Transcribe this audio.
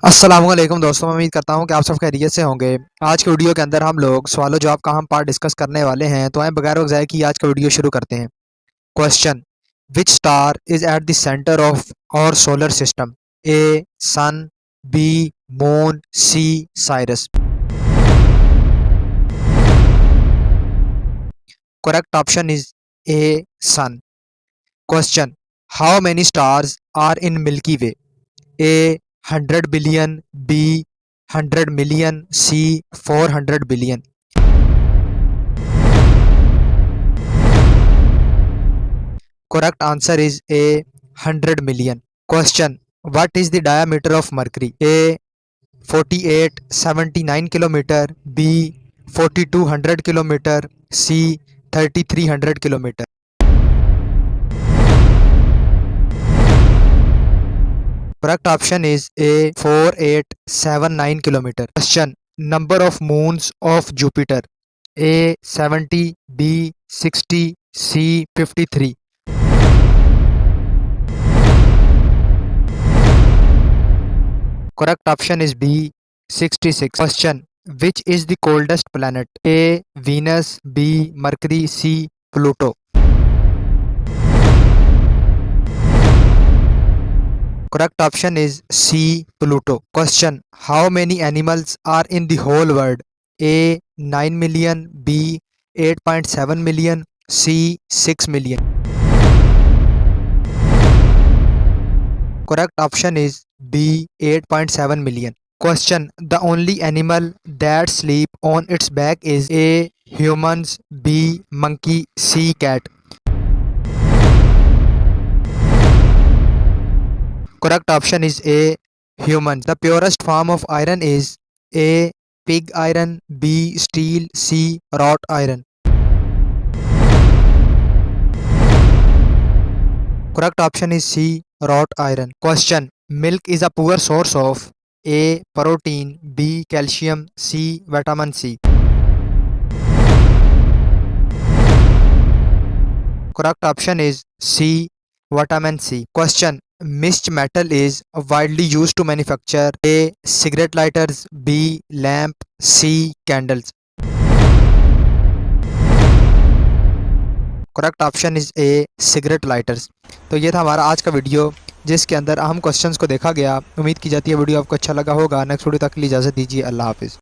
अस्सलामुअलैकुम दोस्तों, मैं उम्मीद करता हूँ कि आप सब खैरियत से होंगे। आज के वीडियो के अंदर हम लोग सवाल जवाब का हम पार्ट डिस्कस करने वाले हैं। तो आए बगैर वक्त ज़ाय किए आज का वीडियो शुरू करते हैं। Question, which star is at the centre of our solar system? A sun, B moon, C Sirius. Correct option is A sun. Question, how many stars are in Milky Way? A 100 billion, B 100 million, C 400 billion. Correct answer is A 100 million. Question, what is the diameter of Mercury? A 4879 kilometer, B 4200 kilometer, C 3300 kilometer. Correct option is A 4879 kilometer. Question, number of moons of Jupiter? A 70, B 60, C 53. Correct option is B 66. Question, which is the coldest planet? A Venus, B Mercury, C Pluto. Correct option is C Pluto. Question, how many animals are in the whole world? A 9 million, B 8.7 million, C 6 million. Correct option is B 8.7 million. Question, the only animal that sleep on its back is A humans, B monkey, C cat. Correct option is A humans. The purest form of iron is A pig iron, B steel, C wrought iron. Correct option is C wrought iron. Question, milk is a poor source of A protein, B calcium, C vitamin C. Correct option is C vitamin C. Question, which metal is widely used to manufacture A cigarette lighters, B lamp, C candles. Correct option is A cigarette lighters. तो ये था हमारा आज का video जिसके अंदर अहम questions को देखा गया। उम्मीद की जाती है वीडियो आपको अच्छा लगा होगा। नेक्स्ट वीडियो तक के लिए इजाज़त दीजिए। अल्लाह हाफिज़।